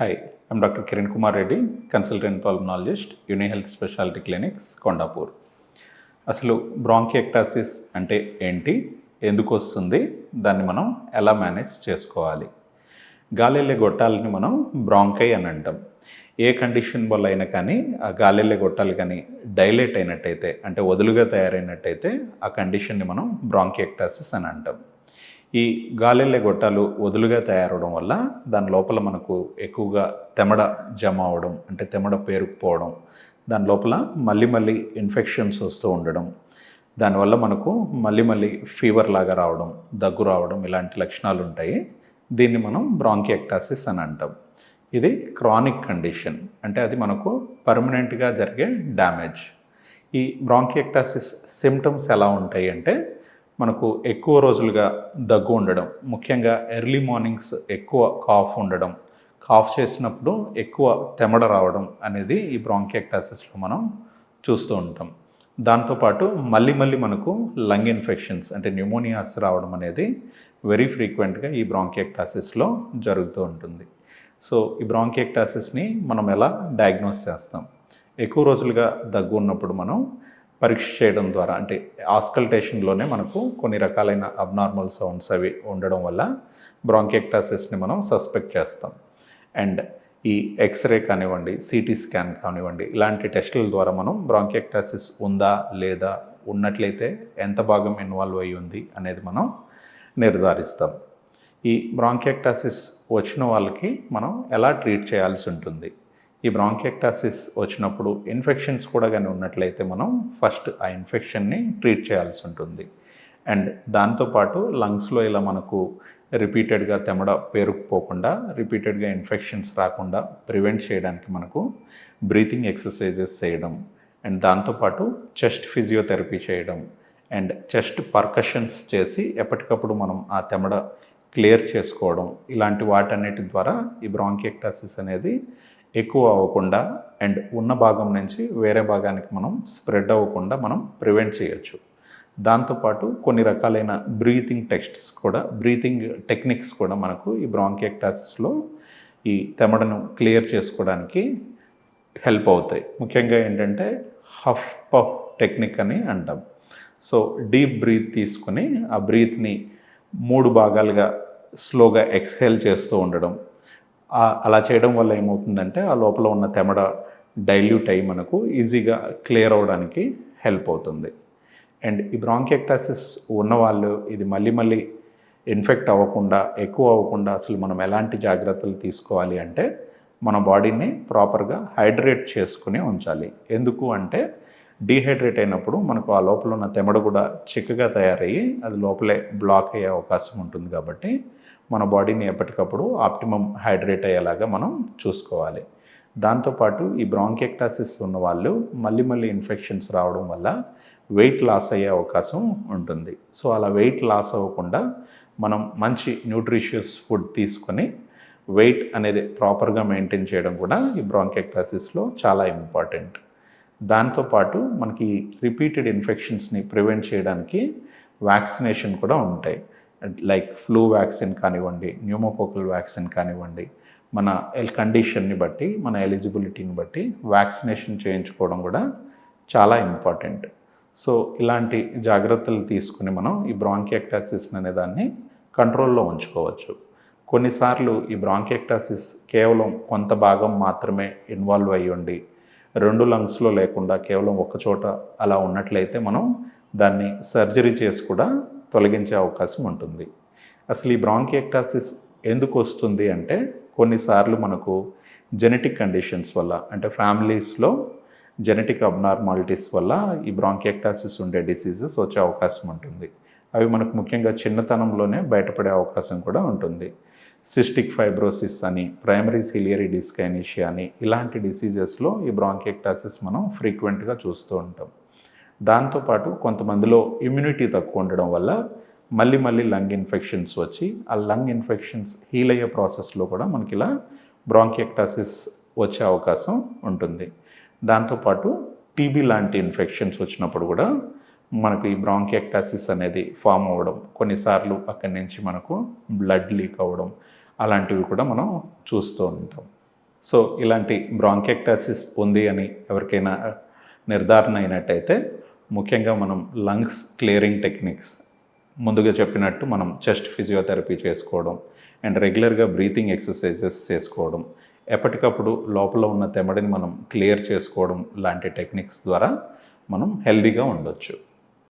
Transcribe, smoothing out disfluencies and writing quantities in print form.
Hi, I'm Dr. Kiran Kumar Reddy, consultant pulmonologist, UniHealth Specialty Clinics, Kondapur. అసలు బ్రాంకియెక్టాసిస్ అంటే ఏంటి, ఎందుకు వస్తుంది, దాన్ని మనం ఎలా మేనేజ్ చేసుకోవాలి? గాలిళ్ళే గొట్టాలని మనం బ్రాంకై అని అంటాం. ఏ కండిషన్ వల్ల అయినా కానీ ఆ గాలిళ్ళే గొట్టాలు కానీ డైలేట్ అయినట్టయితే, అంటే వదులుగా తయారైనట్టయితే ఆ కండిషన్ని మనం బ్రాంకియెక్టాసిస్ అని అంటాం. ఈ గాలిళ్ళే గొట్టాలు వదులుగా తయారవడం వల్ల దాని లోపల మనకు ఎక్కువగా తెమడ జమ అవడం, అంటే తెమడ పేరుకుపోవడం, దాని లోపల మళ్ళీ ఇన్ఫెక్షన్స్ వస్తూ ఉండడం, దానివల్ల మనకు మళ్ళీ ఫీవర్ లాగా రావడం, దగ్గు రావడం, ఇలాంటి లక్షణాలు ఉంటాయి. దీన్ని మనం బ్రాంకియెక్టాసిస్ అని అంటాం. ఇది క్రానిక్ కండిషన్, అంటే అది మనకు పర్మనెంట్గా జరిగే డ్యామేజ్. ఈ బ్రాంకియెక్టాసిస్ సిమ్టమ్స్ ఎలా ఉంటాయి అంటే, మనకు ఎక్కువ రోజులుగా దగ్గు ఉండడం, ముఖ్యంగా ఎర్లీ మార్నింగ్స్ ఎక్కువ కాఫ్ ఉండడం, కాఫ్ చేసినప్పుడు ఎక్కువ తెమడ రావడం అనేది ఈ బ్రాంకియెక్టాసిస్లో మనం చూస్తూ ఉంటాం. దాంతోపాటు మళ్ళీ మనకు లంగ్ ఇన్ఫెక్షన్స్ అంటే న్యూమోనియాస్ రావడం అనేది వెరీ ఫ్రీక్వెంట్గా ఈ బ్రాంకియెక్టాసిస్లో జరుగుతూ ఉంటుంది. సో ఈ బ్రాంకియెక్టాసిస్ని మనం ఎలా డయాగ్నోస్ చేస్తాం? ఎక్కువ రోజులుగా దగ్గు ఉన్నప్పుడు మనం పరీక్ష చేయడం ద్వారా, అంటే ఆస్కల్టేషన్లోనే మనకు కొన్ని రకాలైన అబ్నార్మల్ సౌండ్స్ అవి ఉండడం వల్ల బ్రాంకియెక్టాసిస్ని మనం సస్పెక్ట్ చేస్తాం. అండ్ ఈ ఎక్స్రే కానివ్వండి, సిటీ స్కాన్ కానివ్వండి, ఇలాంటి టెస్టుల ద్వారా మనం బ్రాంకియెక్టాసిస్ ఉందా లేదా, ఉన్నట్లయితే ఎంత భాగం ఇన్వాల్వ్ అయ్యి ఉంది అనేది మనం నిర్ధారిస్తాం. ఈ బ్రాంకియెక్టాసిస్ వచ్చిన వాళ్ళకి మనం ఎలా ట్రీట్ చేయాల్సి ఉంటుంది? ఈ బ్రాంకియెక్టాసిస్ వచ్చినప్పుడు ఇన్ఫెక్షన్స్ కూడా కానీ ఉన్నట్లయితే మనం ఫస్ట్ ఆ ఇన్ఫెక్షన్ని ట్రీట్ చేయాల్సి ఉంటుంది. అండ్ దాంతోపాటు లంగ్స్లో ఇలా మనకు రిపీటెడ్గా తెమడ పేరుకుపోకుండా, రిపీటెడ్గా ఇన్ఫెక్షన్స్ రాకుండా ప్రివెంట్ చేయడానికి మనకు బ్రీతింగ్ ఎక్సర్సైజెస్ చేయడం, అండ్ దాంతోపాటు చెస్ట్ ఫిజియోథెరపీ చేయడం, అండ్ చెస్ట్ పర్కషన్స్ చేసి ఎప్పటికప్పుడు మనం ఆ తెమడ క్లియర్ చేసుకోవడం, ఇలాంటి వాటన్నిటి ద్వారా ఈ బ్రాంకియెక్టాసిస్ అనేది ఎక్కువ అవ్వకుండా అండ్ ఉన్న భాగం నుంచి వేరే భాగానికి మనం స్ప్రెడ్ అవ్వకుండా మనం ప్రివెంట్ చేయొచ్చు. దాంతోపాటు కొన్ని రకాలైన బ్రీతింగ్ టెక్నిక్స్ కూడా మనకు ఈ బ్రాంకియెక్టాసిస్లో ఈ తెమడను క్లియర్ చేసుకోవడానికి హెల్ప్ అవుతాయి. ముఖ్యంగా ఏంటంటే హఫ్ పఫ్ టెక్నిక్ అని అంటాం. సో డీప్ బ్రీత్ తీసుకొని ఆ బ్రీత్ని 3 భాగాలుగా స్లోగా ఎక్స్హేల్ చేస్తూ ఉండడం. అలా చేయడం వల్ల ఏమవుతుందంటే ఆ లోపల ఉన్న తెమడ డైల్యూట్ అయ్యి మనకు ఈజీగా క్లియర్ అవ్వడానికి హెల్ప్ అవుతుంది. అండ్ ఈ బ్రాంకియెక్టాసిస్ ఉన్నవాళ్ళు ఇది మళ్ళీ ఇన్ఫెక్ట్ అవ్వకుండా, ఎక్కువ అవ్వకుండా అసలు మనం ఎలాంటి జాగ్రత్తలు తీసుకోవాలి అంటే, మన బాడీని ప్రాపర్గా హైడ్రేట్ చేసుకుని ఉంచాలి. ఎందుకు అంటే డీహైడ్రేట్ అయినప్పుడు మనకు ఆ లోపల ఉన్న తెమడ కూడా చిక్కగా తయారయ్యి అది లోపలే బ్లాక్ అయ్యే అవకాశం ఉంటుంది. కాబట్టి మన బాడీని ఎప్పటికప్పుడు ఆప్టిమమ్ హైడ్రేట్ అయ్యేలాగా మనం చూసుకోవాలి. దాంతోపాటు ఈ బ్రాంకియెక్టాసిస్ ఉన్న వాళ్ళు మళ్ళీ ఇన్ఫెక్షన్స్ రావడం వల్ల వెయిట్ లాస్ అయ్యే అవకాశం ఉంటుంది. సో అలా వెయిట్ లాస్ అవ్వకుండా మనం మంచి న్యూట్రిషియస్ ఫుడ్ తీసుకొని వెయిట్ అనేది ప్రాపర్గా మెయింటైన్ చేయడం కూడా ఈ బ్రాంకియెక్టాసిస్లో చాలా ఇంపార్టెంట్. దాంతోపాటు మనకి రిపీటెడ్ ఇన్ఫెక్షన్స్ని ప్రివెంట్ చేయడానికి వ్యాక్సినేషన్ కూడా ఉంటాయి. లైక్ ఫ్లూ వ్యాక్సిన్ కానివ్వండి, న్యూమోకోకల్ వ్యాక్సిన్ కానివ్వండి, మన కండిషన్ని బట్టి, మన ఎలిజిబిలిటీని బట్టి వ్యాక్సినేషన్ చేయించుకోవడం కూడా చాలా ఇంపార్టెంట్. సో ఇలాంటి జాగ్రత్తలు తీసుకుని మనం ఈ బ్రాంకియెక్టాసిస్ అనే దాన్ని కంట్రోల్లో ఉంచుకోవచ్చు. కొన్నిసార్లు ఈ బ్రాంకియెక్టాసిస్ కేవలం కొంత భాగం మాత్రమే ఇన్వాల్వ్ అయ్యి ఉండి 2 లంగ్స్లో లేకుండా కేవలం ఒక చోట అలా ఉన్నట్లయితే మనం దాన్ని సర్జరీ చేసి కూడా తొలగించే అవకాశం ఉంటుంది. అసలు ఈ బ్రాంకియెక్టాసిస్ ఎందుకు వస్తుంది అంటే, కొన్నిసార్లు మనకు జెనెటిక్ కండిషన్స్ వల్ల, అంటే ఫ్యామిలీస్లో జెనెటిక్ అబ్నార్మాలిటీస్ వల్ల ఈ బ్రాంకియెక్టాసిస్ ఉండే డిసీజెస్ వచ్చే అవకాశం ఉంటుంది. అవి మనకు ముఖ్యంగా చిన్నతనంలోనే బయటపడే అవకాశం కూడా ఉంటుంది. సిస్టిక్ ఫైబ్రోసిస్ అని, ప్రైమరీ సిలియరీ డిస్కైనీషియా అని, ఇలాంటి డిసీజెస్లో ఈ బ్రాంకియెక్టాసిస్ మనం ఫ్రీక్వెంట్గా చూస్తూ ఉంటాం. దాంతోపాటు కొంతమందిలో ఇమ్యూనిటీ తక్కువ ఉండడం వల్ల మళ్ళీ లంగ్ ఇన్ఫెక్షన్స్ వచ్చి ఆ లంగ్ ఇన్ఫెక్షన్స్ హీల్ అయ్యే ప్రాసెస్లో కూడా మనకి ఇలా బ్రాంకియెక్టాసిస్ వచ్చే అవకాశం ఉంటుంది. దాంతోపాటు టీబీ లాంటి ఇన్ఫెక్షన్స్ వచ్చినప్పుడు కూడా మనకు ఈ బ్రాంకియెక్టాసిస్ అనేది ఫామ్ అవ్వడం, కొన్నిసార్లు అక్కడి నుంచి మనకు బ్లడ్ లీక్ అవ్వడం, అలాంటివి కూడా మనం చూస్తూ ఉంటాం. సో ఇలాంటి బ్రాంకియక్టాసిస్ ఉంది అని ఎవరికైనా నిర్ధారణ అయినట్టయితే ముఖ్యంగా మనం లంగ్స్ క్లియరింగ్ టెక్నిక్స్ ముందుగా చెప్పినట్టు మనం చెస్ట్ ఫిజియోథెరపీ చేసుకోవడం అండ్ రెగ్యులర్గా బ్రీతింగ్ ఎక్సర్సైజెస్ చేసుకోవడం, ఎప్పటికప్పుడు లోపల ఉన్న తెమడిని మనం క్లియర్ చేసుకోవడం లాంటి టెక్నిక్స్ ద్వారా మనం హెల్దీగా ఉండొచ్చు.